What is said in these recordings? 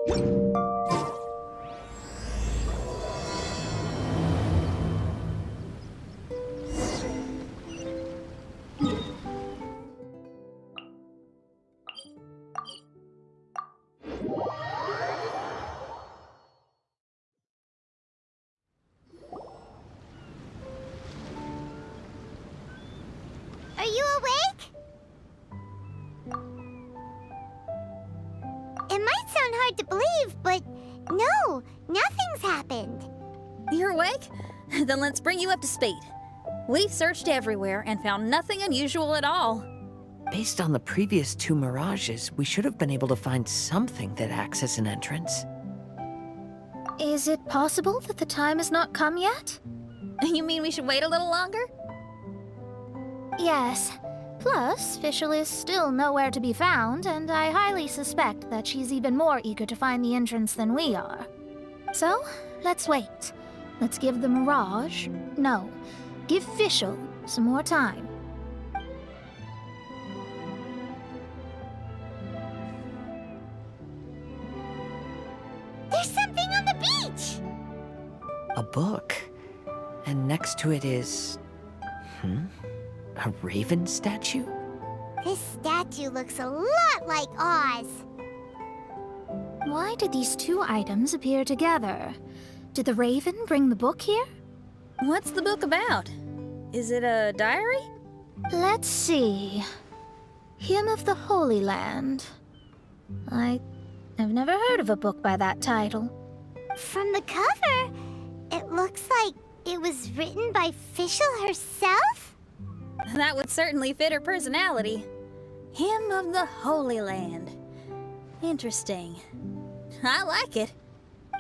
Are you awake? It might sound hard to believe, but no, nothing's happened. You're awake? Then let's bring you up to speed. We've searched everywhere and found nothing unusual at all. Based on the previous 2 mirages, we should have been able to find something that acts as an entrance. Is it possible that the time has not come yet? You mean we should wait a little longer? Yes. Plus, Fischl is still nowhere to be found, and I highly suspect that she's even more eager to find the entrance than we are. So, let's wait. Let's give the Mirage... No, give Fischl some more time. There's something on the beach! A book. And next to it is... a raven statue? This statue looks a lot like Oz. Why did these 2 items appear together? Did the raven bring the book here? What's the book about? Is it a diary? Let's see. Hymn of the Holy Land. I've never heard of a book by that title. From the cover, it looks like it was written by Fischl herself? That would certainly fit her personality. Hymn of the Holy Land. Interesting. I like it.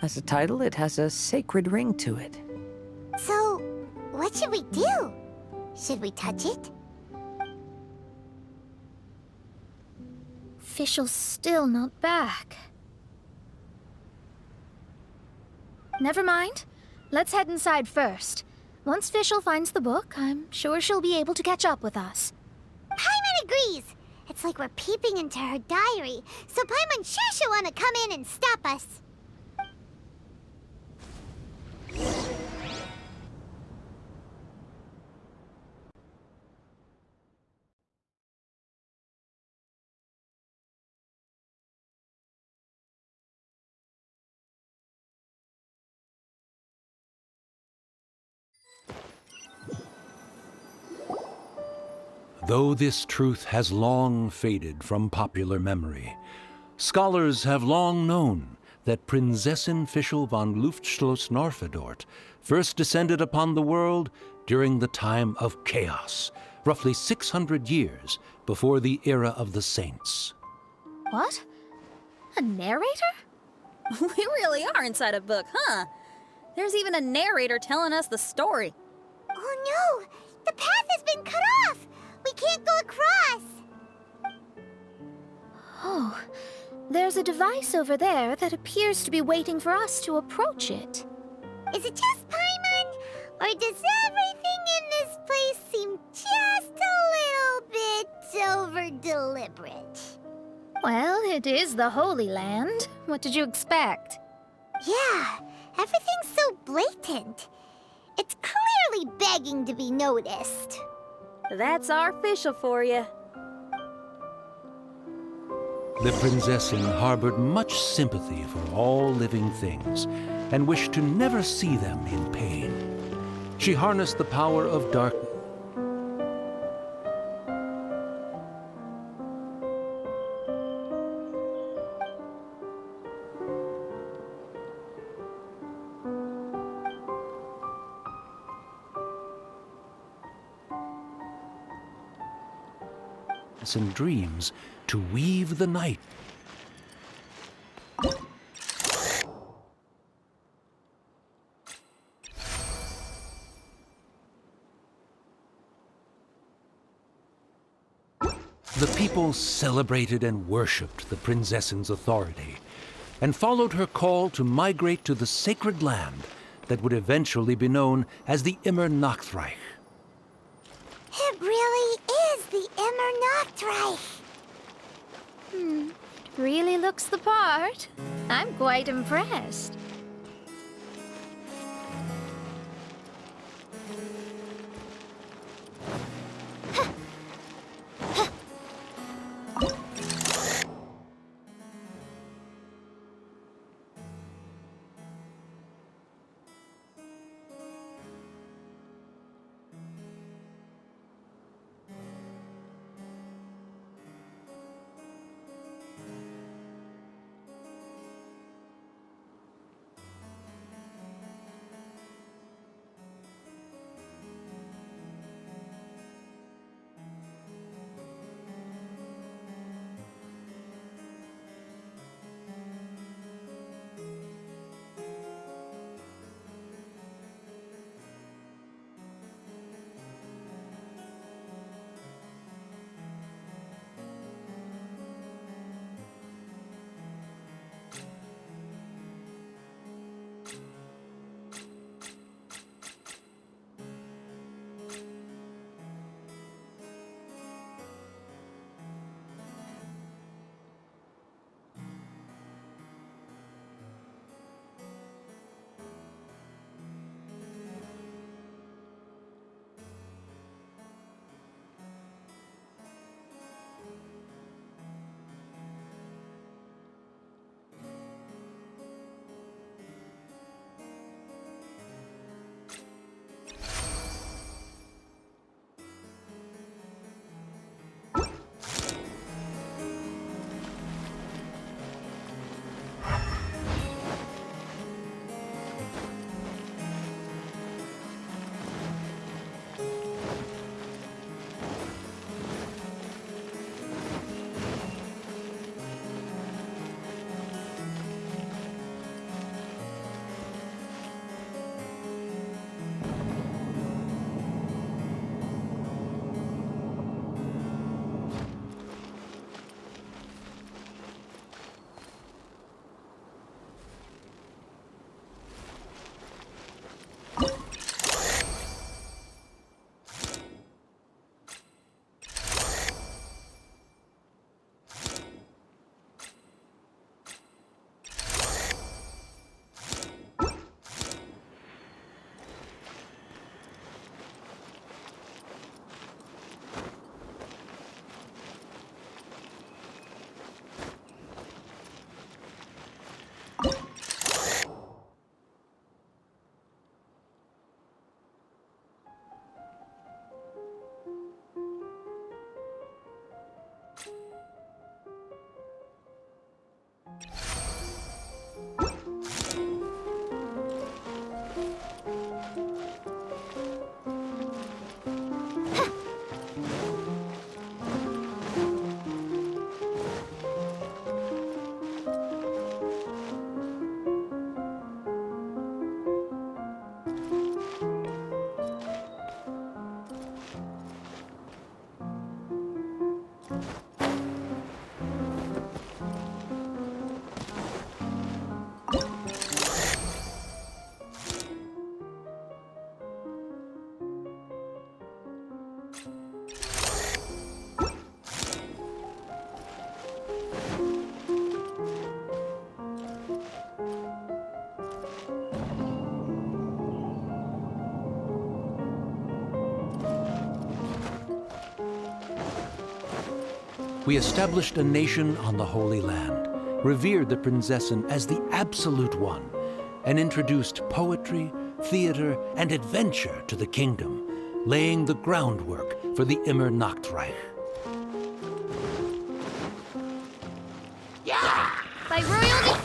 As a title, it has a sacred ring to it. So, what should we do? Should we touch it? Fischl's still not back. Never mind. Let's head inside first. Once Fischl finds the book, I'm sure she'll be able to catch up with us. Paimon agrees! It's like we're peeping into her diary, so Paimon's sure she'll want to come in and stop us. Though this truth has long faded from popular memory, scholars have long known that Prinzessin Fischl von Luftschloss-Norfedort first descended upon the world during the time of chaos, roughly 600 years before the era of the saints. What? A narrator? We really are inside a book, huh? There's even a narrator telling us the story. Oh no! The path has been cut off! We can't go across! Oh, there's a device over there that appears to be waiting for us to approach it. Is it just Paimon? Or does everything in this place seem just a little bit over-deliberate? Well, it is the Holy Land. What did you expect? Yeah, everything's so blatant. It's clearly begging to be noticed. That's our Fischl for you. The Prinzessin harbored much sympathy for all living things and wished to never see them in pain. She harnessed the power of darkness. And dreams to weave the night. The people celebrated and worshipped the Prinzessin's authority and followed her call to migrate to the sacred land that would eventually be known as the Immer Nachtreich. It really is the Immer Nachtreich. Really looks the part. I'm quite impressed. We established a nation on the Holy Land, revered the Prinzessin as the absolute one, and introduced poetry, theater, and adventure to the kingdom, laying the groundwork for the Immer Nachtreich. By royal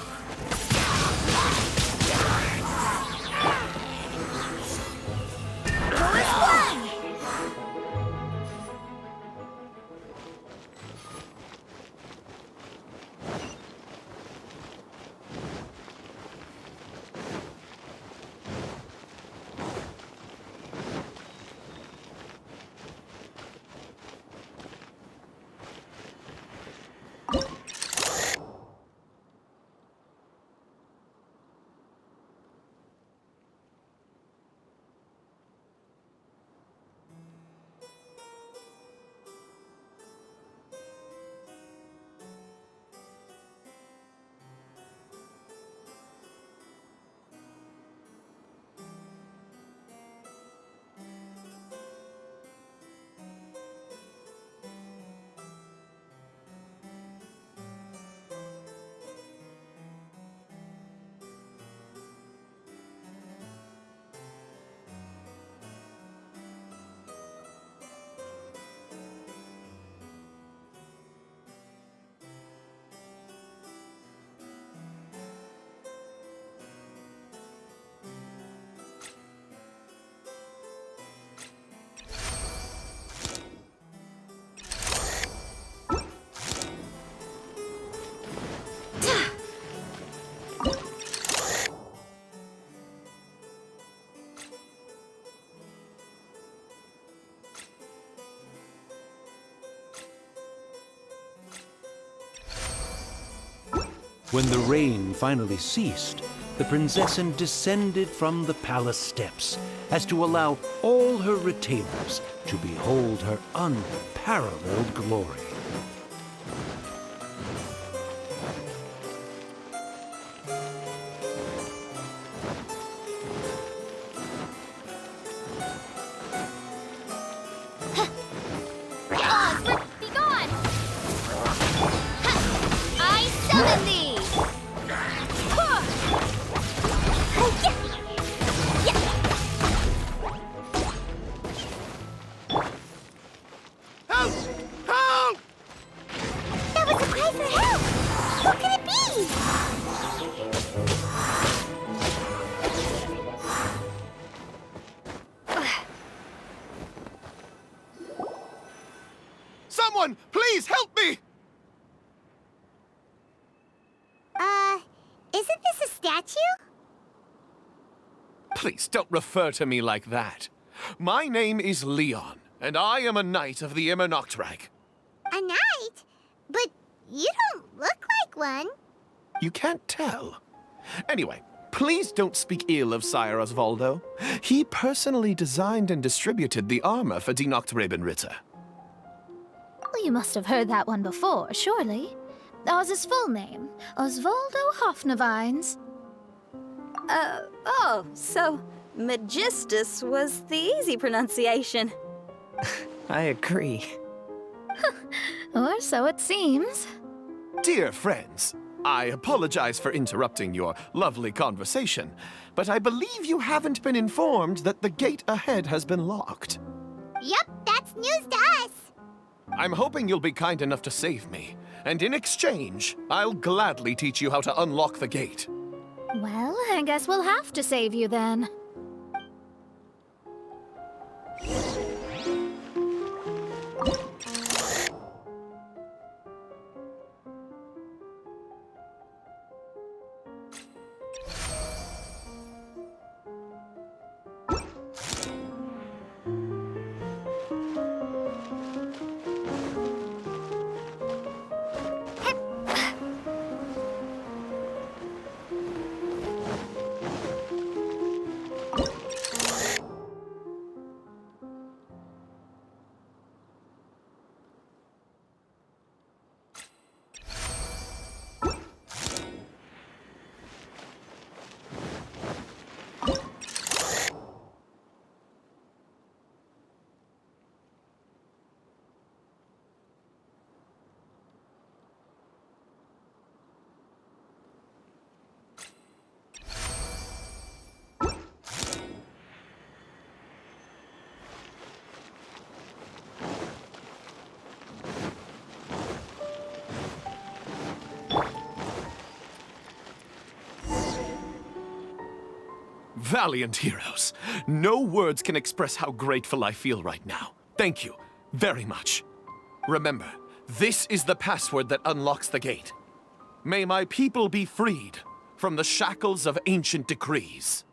When the rain finally ceased, the prinzessin descended from the palace steps as to allow all her retainers to behold her unparalleled glory. Be gone! I summon thee! Help! Help! That was a cry for help! What could it be? Someone, please help me! Isn't this a statue? Please don't refer to me like that. My name is Leon, and I am a knight of the Immernachtreich. A knight? But you don't look like one. You can't tell. Anyway, please don't speak ill of Sire Osvaldo. He personally designed and distributed the armor for Die Nachtrebenritter. Well, you must have heard that one before, surely. Oz's full name, Osvaldo Hofnevines. Oh, so Magistus was the easy pronunciation. I agree. Or so it seems. Dear friends, I apologize for interrupting your lovely conversation, but I believe you haven't been informed that the gate ahead has been locked. Yup, that's news to us. I'm hoping you'll be kind enough to save me, and in exchange, I'll gladly teach you how to unlock the gate. Well, I guess we'll have to save you then. Valiant heroes. No words can express how grateful I feel right now. Thank you very much. Remember, this is the password that unlocks the gate. May my people be freed from the shackles of ancient decrees.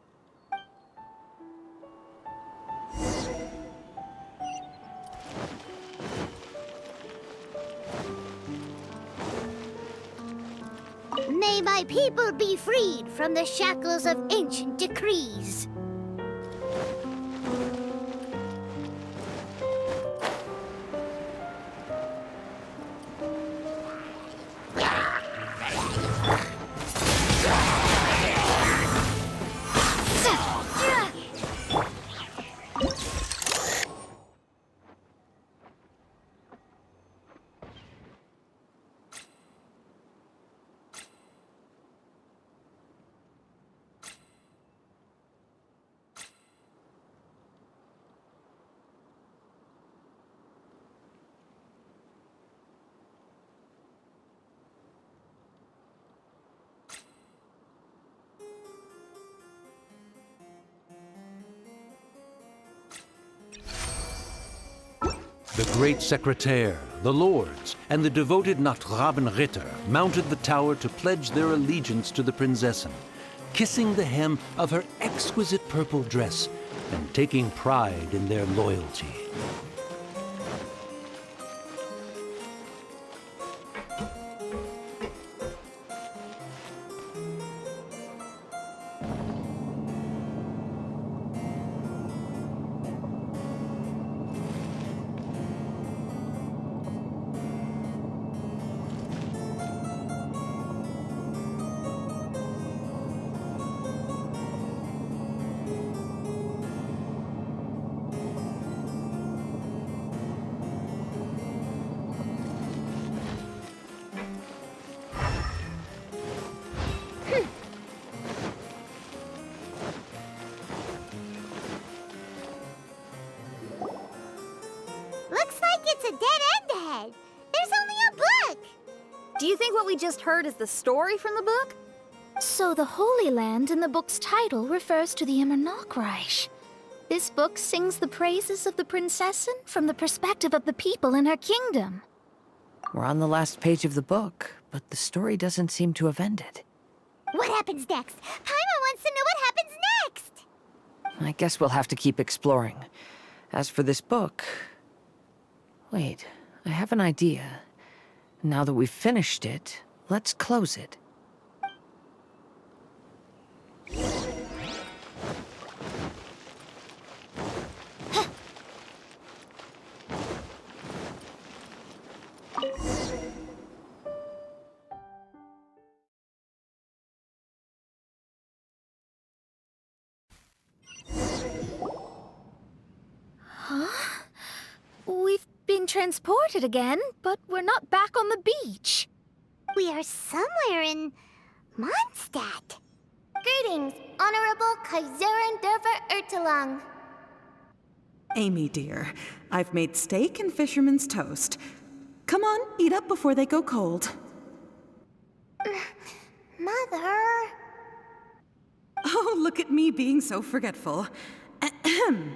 May my people be freed from the shackles of ancient decrees. The great secretaire, the lords, and the devoted Nachtgrabenritter mounted the tower to pledge their allegiance to the prinzessin, kissing the hem of her exquisite purple dress and taking pride in their loyalty. it's a dead end ahead. There's only a book. Do you think what we just heard is the story from the book? So the Holy Land in the book's title refers to the Immernachtreich. This book sings the praises of the Prinzessin from the perspective of the people in her kingdom. We're on the last page of the book, but the story doesn't seem to have ended. What happens next? Paimon wants to know what happens next. I guess we'll have to keep exploring. As for this book... Wait, I have an idea. Now that we've finished it, let's close it. We've been transported again, but we're not back on the beach. We are somewhere in Mondstadt. Greetings, Honorable Kaiserin Derver Ertelang. Amy, dear, I've made steak and fisherman's toast. Come on, eat up before they go cold. Mother... Oh, look at me being so forgetful. Ahem.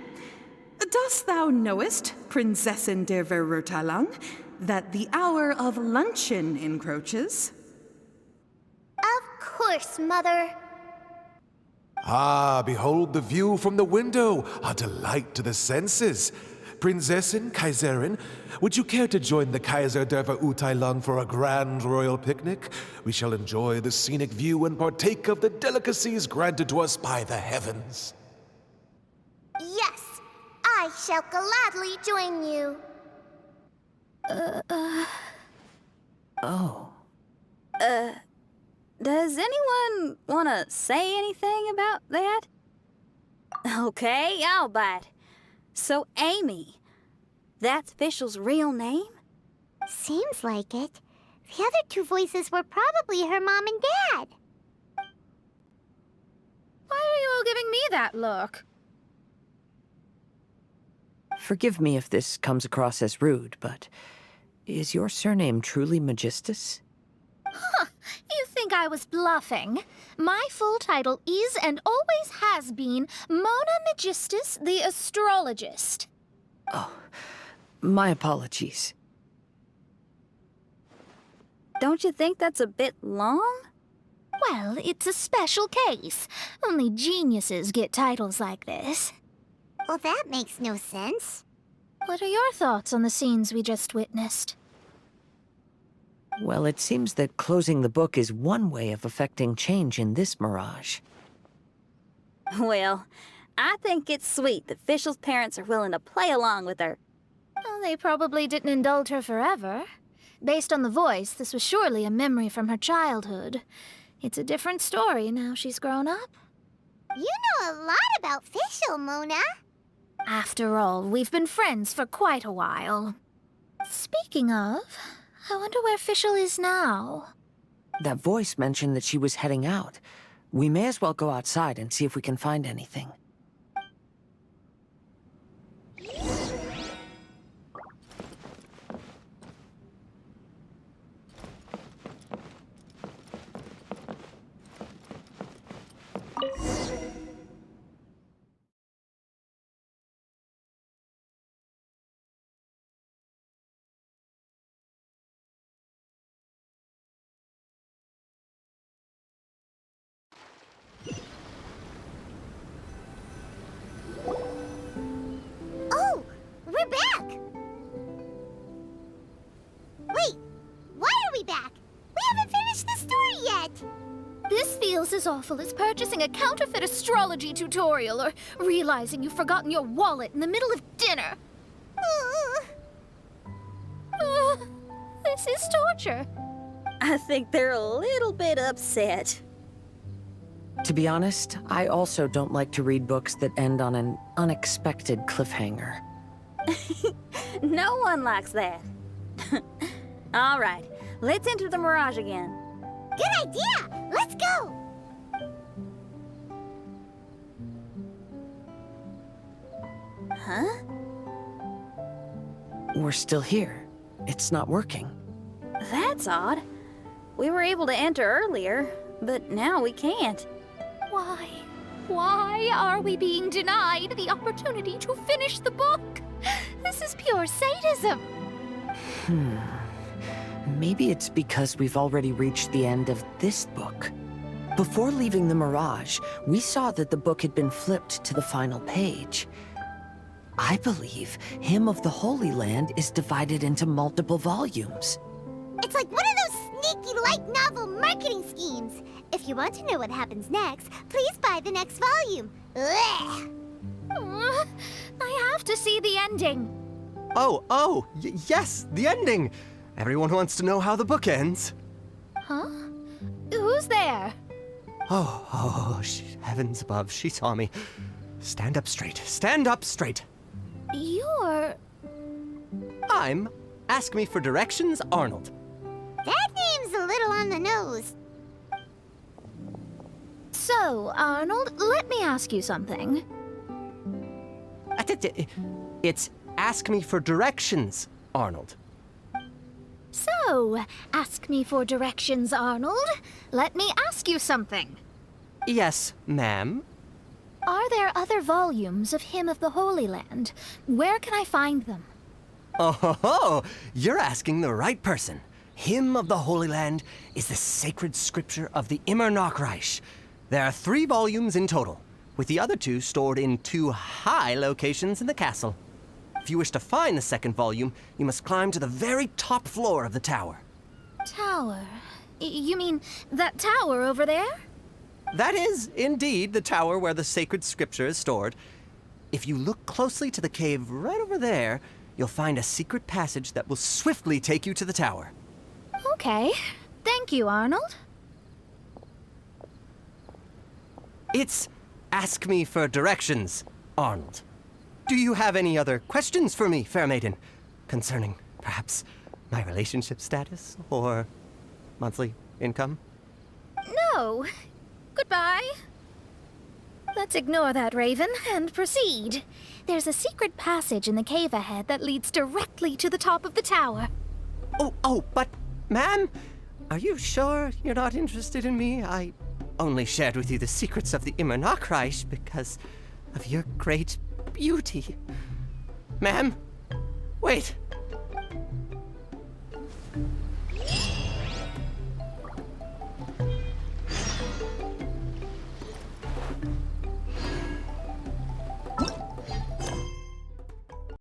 Dost thou knowest, Prinzessin der Verurteilung, that the hour of luncheon encroaches? Of course, Mother. Ah, behold the view from the window, a delight to the senses. Prinzessin, Kaiserin, would you care to join the Kaiser der Verurteilung for a grand royal picnic? We shall enjoy the scenic view and partake of the delicacies granted to us by the heavens. Yes, I shall gladly join you. Oh. Does anyone want to say anything about that? Okay, I'll bite. So, Amy, that's Fischl's real name? Seems like it. The other two voices were probably her mom and dad. Why are you all giving me that look? Forgive me if this comes across as rude, but is your surname truly Magistus? You think I was bluffing? My full title is and always has been Mona Magistus the Astrologist. Oh, my apologies. Don't you think that's a bit long? Well, it's a special case. Only geniuses get titles like this. Well, that makes no sense. What are your thoughts on the scenes we just witnessed? Well, it seems that closing the book is one way of affecting change in this mirage. Well, I think it's sweet that Fischl's parents are willing to play along with her. Well, they probably didn't indulge her forever. Based on the voice, this was surely a memory from her childhood. It's a different story now she's grown up. You know a lot about Fischl, Mona. After all, we've been friends for quite a while. Speaking of, I wonder where Fischl is now. That voice mentioned that she was heading out. We may as well go outside and see if we can find anything. Oh, we're back! Wait, why are we back? We haven't finished the story yet! This feels as awful as purchasing a counterfeit astrology tutorial or realizing you've forgotten your wallet in the middle of dinner. This is torture. I think they're a little bit upset. To be honest, I also don't like to read books that end on an unexpected cliffhanger. No one likes that. All right, let's enter the mirage again. Good idea! Let's go! Huh? we're still here. It's not working. That's odd. We were able to enter earlier, but now we can't. Why? Why are we being denied the opportunity to finish the book? This is pure sadism. Maybe it's because we've already reached the end of this book. Before leaving the Mirage, we saw that the book had been flipped to the final page. I believe Hymn of the Holy Land is divided into multiple volumes. It's like one of those sneaky light novel marketing schemes. If you want to know what happens next, please buy the next volume. Ugh. I have to see the ending. Yes, the ending. Everyone wants to know how the book ends. Huh? Who's there? Heavens above, she saw me. Stand up straight, stand up straight. You're... I'm Ask Me for Directions, Arnold. That name's a little on the nose. So, Arnold, let me ask you something. It's Ask Me for Directions, Arnold. So, ask me for directions, Arnold. Let me ask you something. Yes, ma'am. Are there other volumes of Hymn of the Holy Land? Where can I find them? Oh, you're asking the right person. Hymn of the Holy Land is the sacred scripture of the Immer Nachreich. There are 3 volumes in total, with the other 2 stored in 2 high locations in the castle. If you wish to find the second volume, you must climb to the very top floor of the tower. Tower? You mean that tower over there? That is, indeed, the tower where the sacred scripture is stored. If you look closely to the cave right over there, you'll find a secret passage that will swiftly take you to the tower. Okay. Thank you, Arnold. It's Ask Me for Directions, Arnold. Do you have any other questions for me, fair maiden? Concerning, perhaps, my relationship status or monthly income? No. Goodbye. Let's ignore that, Raven, and proceed. There's a secret passage in the cave ahead that leads directly to the top of the tower. But, ma'am, are you sure you're not interested in me? I only shared with you the secrets of the Immer Nachreich because of your great beauty. Ma'am, wait.